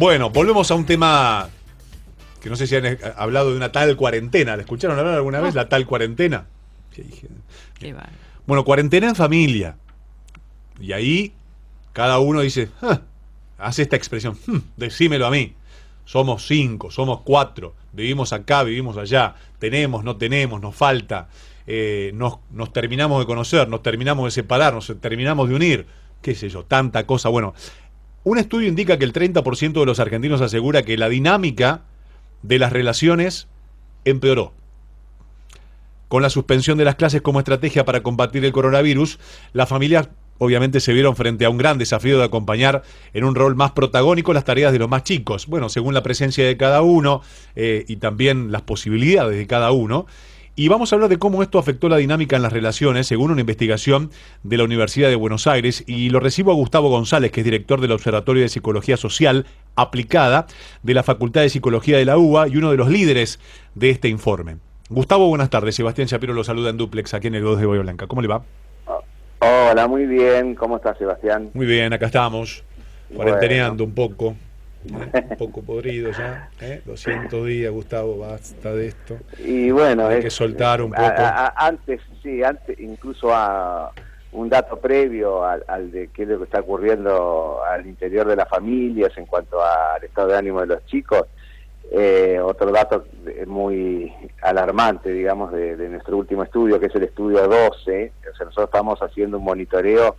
Bueno, volvemos a un tema que no sé si han hablado de una tal cuarentena. ¿La escucharon hablar alguna vez, la tal cuarentena? Qué va. Bueno, cuarentena en familia. Y ahí cada uno dice, hace esta expresión, decímelo a mí. Somos 5, somos 4, vivimos acá, vivimos allá, tenemos, no tenemos, nos falta, nos terminamos de conocer, nos terminamos de separar, nos terminamos de unir, qué sé yo, tanta cosa. Bueno, un estudio indica que el 30% de los argentinos asegura que la dinámica de las relaciones empeoró. Con la suspensión de las clases como estrategia para combatir el coronavirus, las familias obviamente se vieron frente a un gran desafío de acompañar en un rol más protagónico las tareas de los más chicos. Bueno, según la presencia de cada uno y también las posibilidades de cada uno. Y vamos a hablar de cómo esto afectó la dinámica en las relaciones, según una investigación de la Universidad de Buenos Aires. Y lo recibo a Gustavo González, que es director del Observatorio de Psicología Social Aplicada de la Facultad de Psicología de la UBA y uno de los líderes de este informe. Gustavo, buenas tardes. Sebastián Shapiro lo saluda en Duplex, aquí en el 2 de Bahía Blanca. ¿Cómo le va? Hola, muy bien. ¿Cómo estás, Sebastián? Muy bien, acá estamos, cuarenteneando un poco podrido ya, 200 días, Gustavo, basta de esto. Y bueno, hay que soltar un poco. Antes, incluso a un dato previo al de qué es lo que está ocurriendo al interior de las familias en cuanto al estado de ánimo de los chicos. Otro dato muy alarmante, digamos, de nuestro último estudio, que es el estudio 12. O sea, nosotros estamos haciendo un monitoreo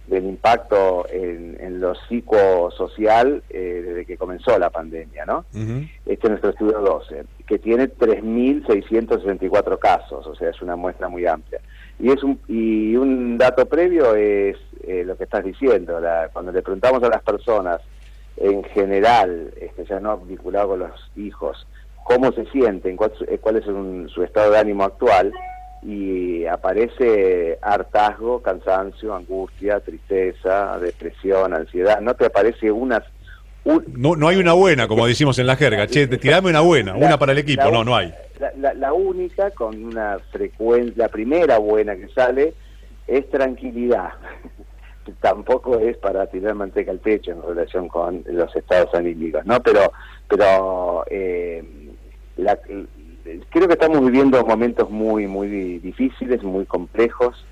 del impacto en lo psicosocial desde que comenzó la pandemia, ¿no? Uh-huh. Este es nuestro estudio 12, que tiene 3.664 casos, o sea, es una muestra muy amplia. Y un dato previo es lo que estás diciendo, cuando le preguntamos a las personas en general, ya no vinculado con los hijos, cómo se sienten, cuál es su estado de ánimo actual, y aparece hartazgo, cansancio, angustia, tristeza, depresión, ansiedad. ¿No te aparece No hay una buena, como decimos en la jerga? Che, tirame una buena, una para el equipo. No hay. La única con una frecuencia, la primera buena que sale es tranquilidad. Tampoco es para tirar manteca al pecho en relación con los estados anímicos, ¿no? Pero creo que estamos viviendo momentos muy difíciles, muy complejos.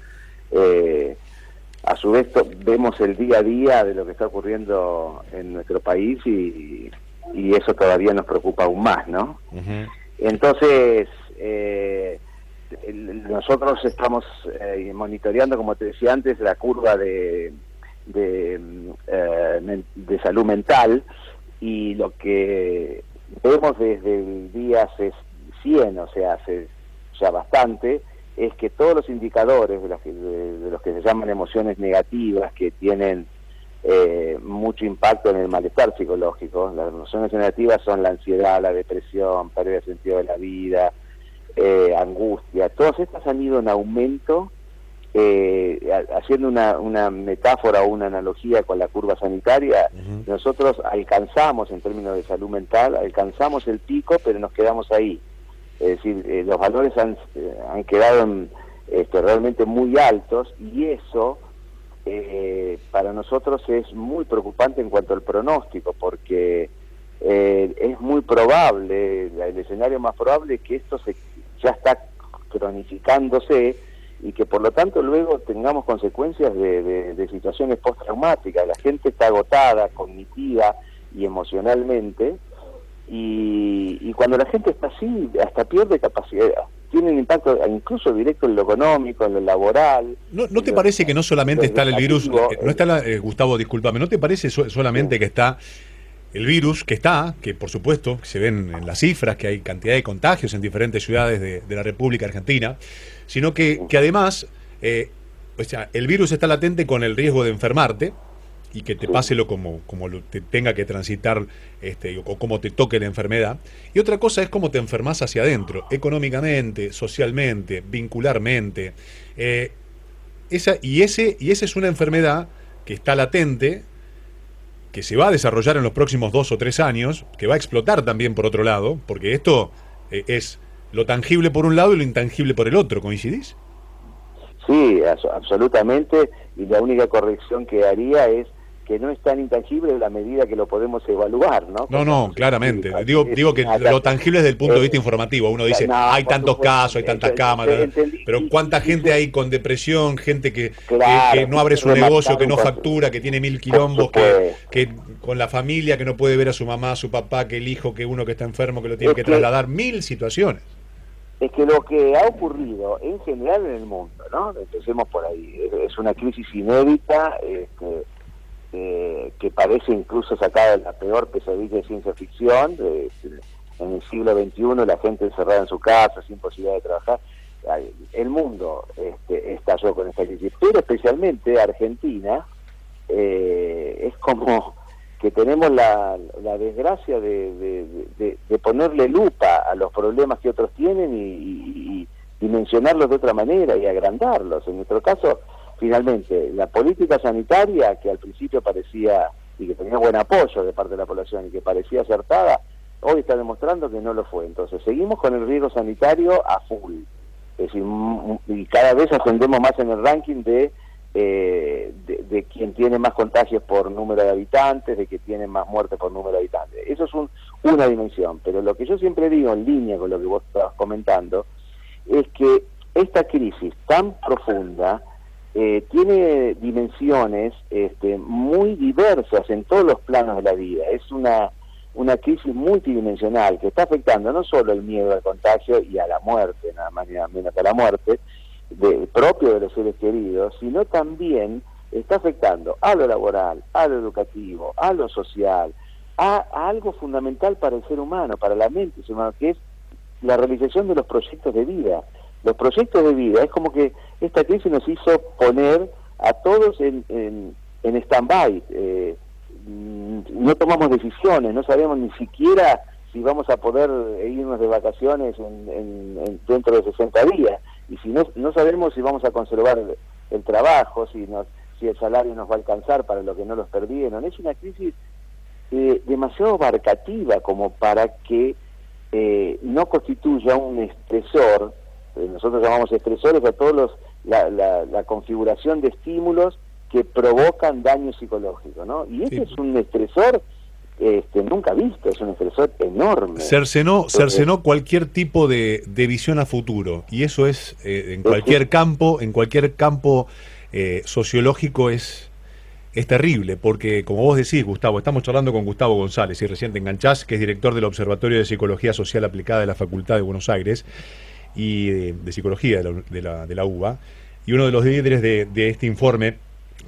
A su vez vemos el día a día de lo que está ocurriendo en nuestro país y eso todavía nos preocupa aún más, ¿no? Uh-huh. Entonces, nosotros estamos monitoreando, como te decía antes, la curva de salud mental, y lo que vemos desde el día 100, o sea, hace ya bastante, es que todos los indicadores de los que se llaman emociones negativas, que tienen mucho impacto en el malestar psicológico. Las emociones negativas son la ansiedad, la depresión, pérdida de sentido de la vida, angustia. Todas estas han ido en aumento, haciendo una metáfora o una analogía con la curva sanitaria. Uh-huh. Nosotros alcanzamos, en términos de salud mental, alcanzamos el pico, pero nos quedamos ahí. Es decir, los valores han quedado realmente muy altos, y eso para nosotros es muy preocupante en cuanto al pronóstico, porque es muy probable, el escenario más probable es que esto ya está cronificándose, y que por lo tanto luego tengamos consecuencias de situaciones postraumáticas. La gente está agotada cognitiva y emocionalmente, y cuando la gente está así, hasta pierde capacidad, tiene un impacto incluso directo en lo económico, en lo laboral. ¿No te parece que no solamente está el virus, no está Gustavo, discúlpame, ¿no te parece solamente que está el virus, que por supuesto se ven en las cifras que hay cantidad de contagios en diferentes ciudades de la República Argentina, sino que además o sea, el virus está latente con el riesgo de enfermarte y que te pase como te tenga que transitar o como te toque la enfermedad? Y otra cosa es cómo te enfermas hacia adentro, económicamente, socialmente, vincularmente. Esa es una enfermedad que está latente, que se va a desarrollar en los próximos 2 o 3 años, que va a explotar también por otro lado, porque esto es lo tangible por un lado y lo intangible por el otro. ¿Coincidís? Sí, absolutamente, y la única corrección que haría es que no es tan intangible en la medida que lo podemos evaluar, ¿no? No, claramente. Digo que lo tangible es desde el punto de vista informativo. Uno dice, no, hay por tantos supuesto, casos, hay tantas cámaras, entendí, pero ¿cuánta gente hay con depresión? Gente que no abre su remarcar negocio, que no un factura, que tiene 1000 por quilombos, supuesto. que con la familia, que no puede ver a su mamá, a su papá, que el hijo, que uno que está enfermo, que lo tiene Es que que- trasladar, 1000 situaciones. Es que lo que ha ocurrido en general en el mundo, ¿no? Empecemos por ahí, es una crisis inédita, que parece incluso sacada de la peor pesadilla de ciencia ficción, en el siglo XXI la gente encerrada en su casa, sin posibilidad de trabajar. El mundo estalló con esta crisis, pero especialmente Argentina, es como que tenemos la desgracia de ponerle lupa a los problemas que otros tienen y dimensionarlos de otra manera y agrandarlos. En nuestro caso, finalmente, la política sanitaria, que al principio parecía, y que tenía buen apoyo de parte de la población y que parecía acertada, hoy está demostrando que no lo fue. Entonces, seguimos con el riesgo sanitario a full. Es decir, y cada vez ascendemos más en el ranking de quien tiene más contagios por número de habitantes, de que tiene más muertes por número de habitantes. Eso es una dimensión, pero lo que yo siempre digo en línea con lo que vos estabas comentando, es que esta crisis tan profunda tiene dimensiones muy diversas en todos los planos de la vida. Es una crisis multidimensional que está afectando no solo el miedo al contagio y a la muerte, nada más ni nada menos que a la muerte, propio de los seres queridos, sino también está afectando a lo laboral, a lo educativo, a lo social, a algo fundamental para el ser humano, para la mente del ser humano, que es la realización de los proyectos de vida. Los proyectos de vida, es como que esta crisis nos hizo poner a todos en stand-by. No tomamos decisiones, no sabemos ni siquiera si vamos a poder irnos de vacaciones dentro de 60 días. Y si no sabemos si vamos a conservar el trabajo, si el salario nos va a alcanzar para lo que no los perdieron. Es una crisis demasiado abarcativa como para que no constituya un estresor. Nosotros llamamos estresores a todos la configuración de estímulos que provocan daño psicológico, ¿no? Y este es un estresor nunca visto, es un estresor enorme. Cercenó cualquier tipo de visión a futuro, y eso es en cualquier campo, sociológico es terrible, porque como vos decís, Gustavo, estamos charlando con Gustavo González, y recién te enganchás, que es director del Observatorio de Psicología Social Aplicada de la Facultad de Buenos Aires, y de Psicología de la UBA, y uno de los líderes de este informe,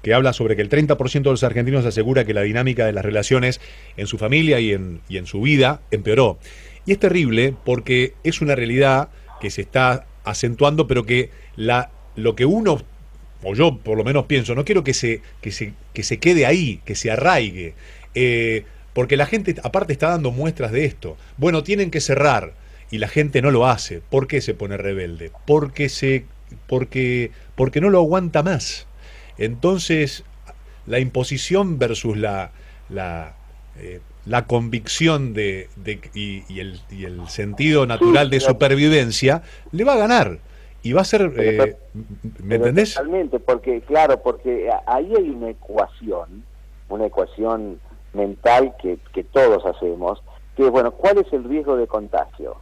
que habla sobre que el 30% de los argentinos asegura que la dinámica de las relaciones en su familia y en su vida empeoró. Y es terrible porque es una realidad que se está acentuando, pero que lo que uno, o yo por lo menos pienso, no quiero que se quede ahí, que se arraigue, porque la gente aparte está dando muestras de esto. Bueno, tienen que cerrar, y la gente no lo hace. ¿Por qué se pone rebelde? Porque no lo aguanta más. Entonces, la imposición versus la convicción y el sentido natural de supervivencia le va a ganar. Y va a ser... ¿me entendés? Totalmente, porque ahí hay una ecuación mental que todos hacemos, que es, bueno, ¿cuál es el riesgo de contagio?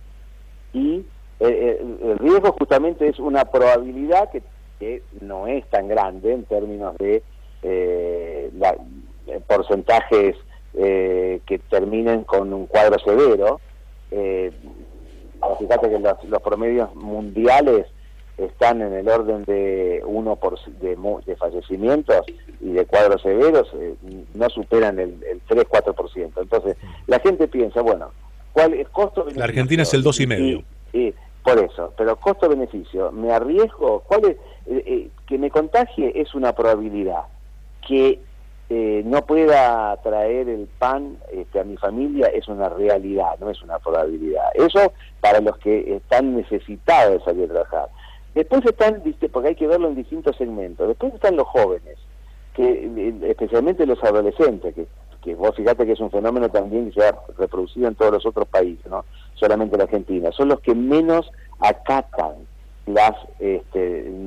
Y el riesgo justamente es una probabilidad que no es tan grande en términos de porcentajes que terminen con un cuadro severo. Fíjate que los promedios mundiales están en el orden de 1% de fallecimientos, y de cuadros severos no superan el 3-4%. Entonces la gente piensa, bueno, ¿cuál es costo-beneficio? La Argentina es el 2,5%. Por eso, pero costo-beneficio, ¿me arriesgo? ¿Cuál es? Que me contagie es una probabilidad. Que no pueda traer el pan a mi familia es una realidad, no es una probabilidad. Eso para los que están necesitados de salir a trabajar. Después están, porque hay que verlo en distintos segmentos, después están los jóvenes, que especialmente los adolescentes, que vos fíjate que es un fenómeno también que se ha reproducido en todos los otros países, no solamente en Argentina, son los que menos acatan las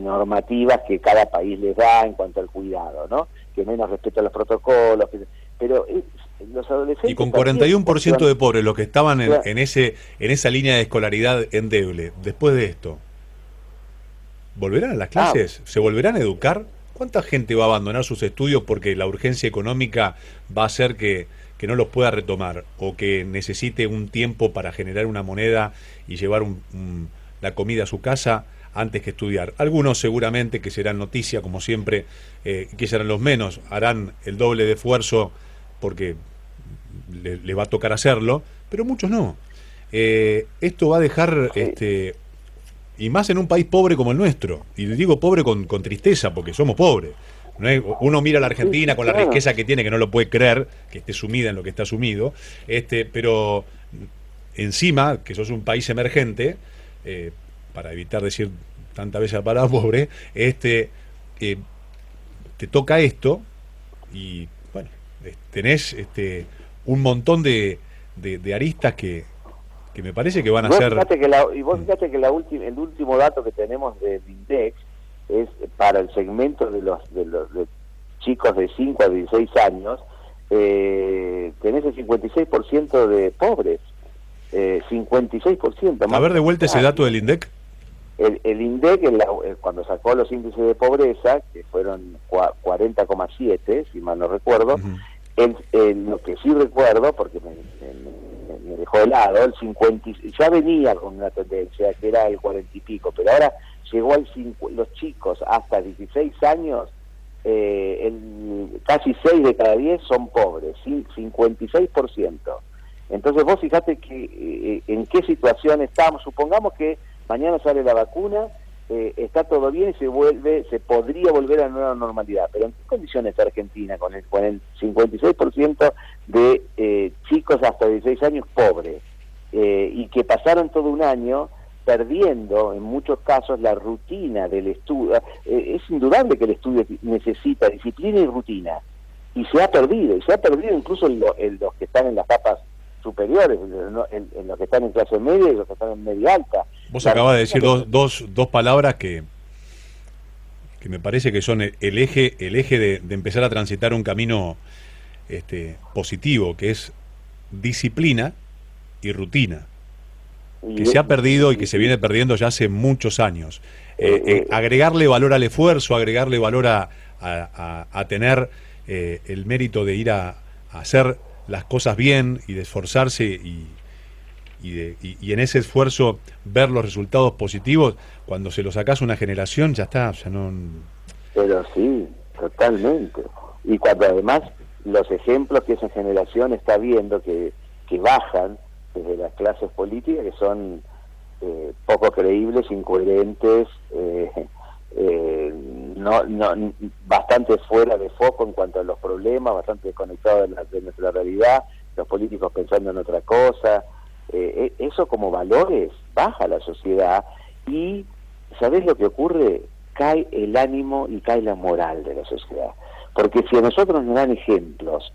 normativas que cada país les da en cuanto al cuidado, ¿no? que menos respetan los protocolos, pero los adolescentes... Y con 41% de pobres, los que estaban Claro. en esa línea de escolaridad endeble, después de esto, ¿volverán a las clases? ¿Se volverán a educar? ¿Cuánta gente va a abandonar sus estudios porque la urgencia económica va a hacer que no los pueda retomar, o que necesite un tiempo para generar una moneda y llevar la comida a su casa antes que estudiar? Algunos seguramente, que serán noticia como siempre, que serán los menos, harán el doble de esfuerzo porque le va a tocar hacerlo, pero muchos no. Esto va a dejar, y más en un país pobre como el nuestro, y digo pobre con tristeza, porque somos pobres. ¿No es? Uno mira a la Argentina con la riqueza que tiene, que no lo puede creer, que esté sumida en lo que está sumido, pero encima, que sos un país emergente, para evitar decir tantas veces la palabra pobre, te toca esto, y bueno, tenés un montón de aristas que me parece que van a ser... Fíjate que el último dato que tenemos del INDEX es para el segmento de los chicos de 5 a 16 años, tenés el 56% de pobres, 56%. A ver, de vuelta ese dato del INDEC. El INDEC, cuando sacó los índices de pobreza, que fueron 40,7, si mal no recuerdo, lo que sí recuerdo, porque me dejó helado, el 50, ya venía con una tendencia que era el 40 y pico, pero ahora llegó los chicos hasta 16 años, casi 6 de cada 10 son pobres, 56%. Entonces vos fijate que en qué situación estamos. Supongamos que mañana sale la vacuna, está todo bien y se podría volver a la nueva normalidad, pero ¿en qué condiciones está Argentina con el 56% de chicos hasta 16 años pobres, y que pasaron todo un año perdiendo en muchos casos la rutina del estudio? Es indudable que el estudio necesita disciplina y rutina, y se ha perdido incluso en los que están en las capas superiores, en los que están en clase media y los que están en media alta. Vos acabas de decir dos palabras que me parece que son el eje de empezar a transitar un camino positivo, que es disciplina y rutina, que se ha perdido y que se viene perdiendo ya hace muchos años. Agregarle valor al esfuerzo, agregarle valor a tener el mérito de ir a hacer las cosas bien y de esforzarse y en ese esfuerzo ver los resultados positivos. Cuando se lo sacás a una generación, ya está, ya no... Pero sí, totalmente. Y cuando además los ejemplos que esa generación está viendo que bajan desde las clases políticas, que son poco creíbles, incoherentes, bastante fuera de foco en cuanto a los problemas, bastante desconectados de nuestra realidad, los políticos pensando en otra cosa. Eso como valores baja la sociedad, y ¿sabés lo que ocurre? Cae el ánimo y cae la moral de la sociedad, porque si a nosotros nos dan ejemplos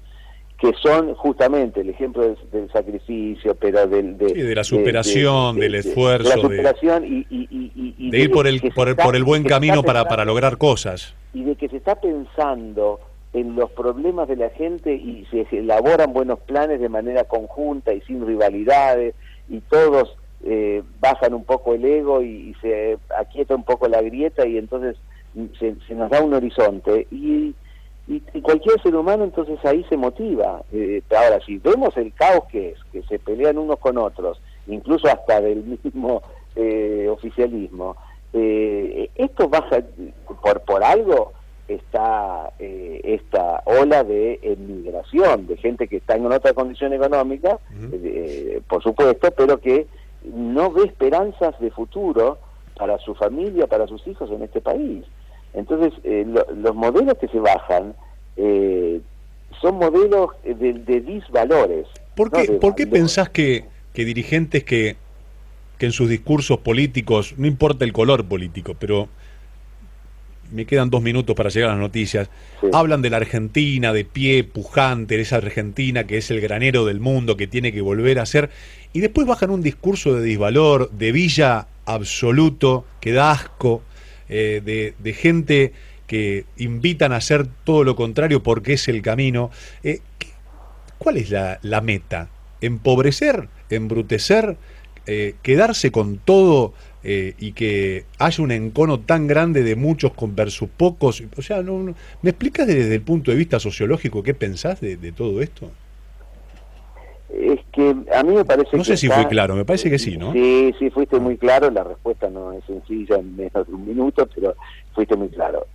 que son justamente el ejemplo del sacrificio, pero de la superación, del esfuerzo, de la superación de ir por el buen camino para lograr cosas, y de que se está pensando en los problemas de la gente y se elaboran buenos planes de manera conjunta y sin rivalidades, y todos bajan un poco el ego y se aquieta un poco la grieta, y entonces se nos da un horizonte, y cualquier ser humano entonces ahí se motiva. Ahora, si vemos el caos que es, que se pelean unos con otros, incluso hasta del mismo oficialismo, esto baja por algo. Está esta ola de emigración, de gente que está en otra condición económica, por supuesto, pero que no ve esperanzas de futuro para su familia, para sus hijos en este país. Entonces, los modelos que se bajan son modelos de disvalores. ¿Por qué pensás que dirigentes que en sus discursos políticos, no importa el color político, pero me quedan 2 minutos para llegar a las noticias, hablan de la Argentina de pie, pujante, de esa Argentina que es el granero del mundo, que tiene que volver a ser, y después bajan un discurso de disvalor, de villa absoluto, que da asco, de gente que invitan a hacer todo lo contrario porque es el camino. ¿Cuál es la meta? ¿Empobrecer? ¿Embrutecer? ¿Quedarse con todo y que haya un encono tan grande de muchos versus pocos? O sea, ¿me explicas desde el punto de vista sociológico qué pensás de todo esto? Es que a mí me parece que... No sé si fui claro, me parece que sí, ¿no? Sí, fuiste muy claro, la respuesta no es sencilla en menos de un minuto, pero fuiste muy claro.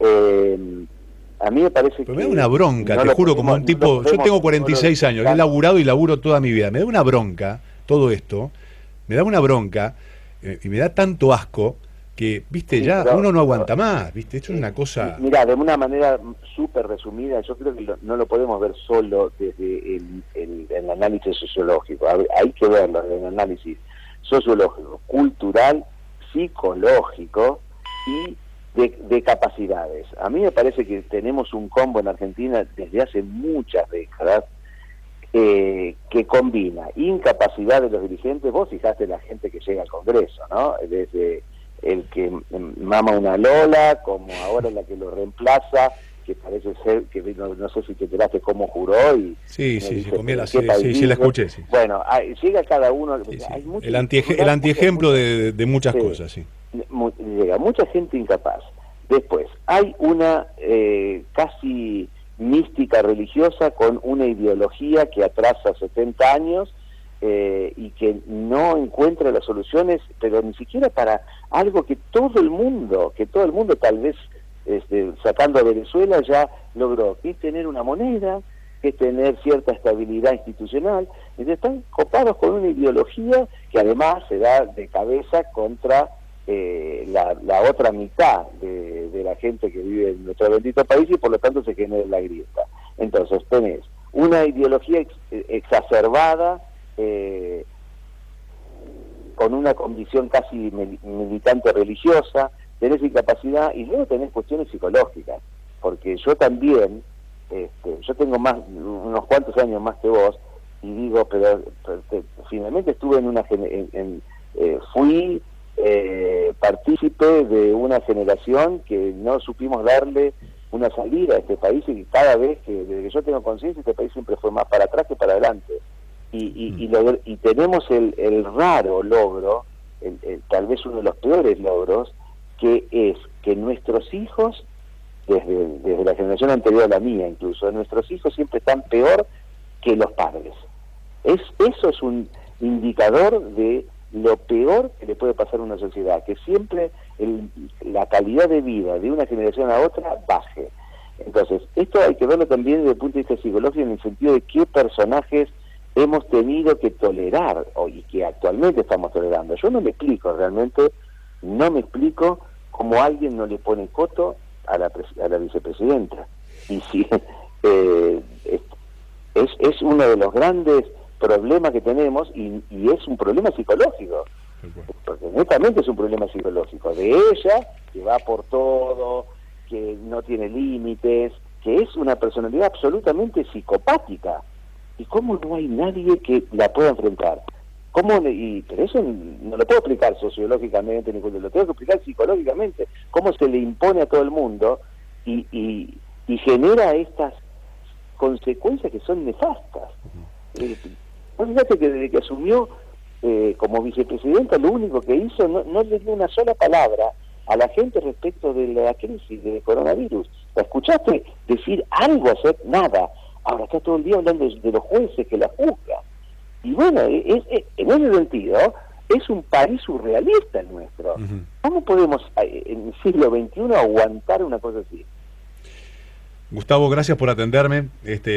A mí me parece pero que... me da una bronca, te juro, como un tipo... Yo tengo 46 años, he laburado y laburo toda mi vida. Me da una bronca todo esto, me da una bronca y me da tanto asco que, viste, sí, ya pero, uno no aguanta más, viste, esto es una cosa... Mira, de una manera súper resumida, yo creo que no lo podemos ver solo desde el análisis sociológico, hay que verlo desde el análisis sociológico, cultural, psicológico y de capacidades. A mí me parece que tenemos un combo en Argentina desde hace muchas décadas que combina incapacidad de los dirigentes. Vos fijaste la gente que llega al Congreso, ¿no? Desde el que mama una Lola, como ahora la que lo reemplaza, que parece ser, que no sé si te enteraste cómo juró y... Sí, la escuché, sí. Bueno, llega cada uno... Sí, sí. Hay mucho, el antiejemplo de muchas cosas, sí. Llega mucha gente incapaz. Después, hay una casi mística religiosa con una ideología que atrasa 70 años y que no encuentra las soluciones, pero ni siquiera para algo que todo el mundo tal vez sacando a Venezuela ya logró, que es tener una moneda, que es tener cierta estabilidad institucional. Entonces están copados con una ideología que además se da de cabeza contra la otra mitad de la gente que vive en nuestro bendito país, y por lo tanto se genera la grieta. Entonces tenés una ideología exacerbada, con una condición casi militante religiosa, tenés incapacidad, y luego tenés cuestiones psicológicas, porque yo también, yo tengo unos cuantos años más que vos, y digo, pero finalmente estuve fui partícipe de una generación que no supimos darle una salida a este país, y cada vez desde que yo tengo conciencia, este país siempre fue más para atrás que para adelante. Y tenemos el raro logro, tal vez uno de los peores logros, que es que nuestros hijos, desde la generación anterior a la mía incluso, nuestros hijos siempre están peor que los padres. Eso es un indicador de lo peor que le puede pasar a una sociedad, que siempre la calidad de vida de una generación a otra baje. Entonces, esto hay que verlo también desde el punto de vista psicológico, en el sentido de qué personajes hemos tenido que tolerar y que actualmente estamos tolerando. Yo no me explico cómo alguien no le pone coto a la vicepresidenta. Y si es uno de los grandes problemas que tenemos, y es un problema psicológico, porque netamente es un problema psicológico de ella, que va por todo, que no tiene límites, que es una personalidad absolutamente psicopática. ¿Y cómo no hay nadie que la pueda enfrentar? Pero eso no lo puedo explicar sociológicamente, lo tengo que explicar psicológicamente. ¿Cómo se le impone a todo el mundo y genera estas consecuencias que son nefastas? Fíjate que desde que asumió como vicepresidenta, lo único que hizo, no le dio una sola palabra a la gente respecto de la crisis del coronavirus. ¿La escuchaste decir algo, hacer nada? Ahora está todo el día hablando de los jueces que la juzgan. Y bueno, en ese sentido, es un país surrealista el nuestro. ¿Cómo podemos en el siglo XXI aguantar una cosa así? Gustavo, gracias por atenderme,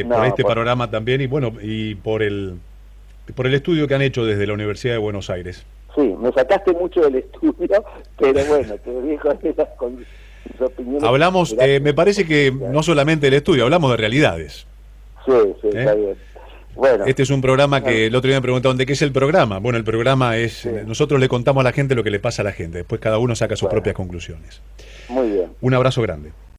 por panorama también, y bueno, y por el estudio que han hecho desde la Universidad de Buenos Aires. Sí, me sacaste mucho del estudio, pero bueno, te dejo con mis opiniones. Hablamos, me parece que no solamente del estudio, hablamos de realidades. Sí, está bien. Bueno, este es un programa que el otro día me preguntaron ¿de qué es el programa? Bueno, el programa es, nosotros le contamos a la gente lo que le pasa a la gente, después cada uno saca sus propias conclusiones. Muy bien. Un abrazo grande.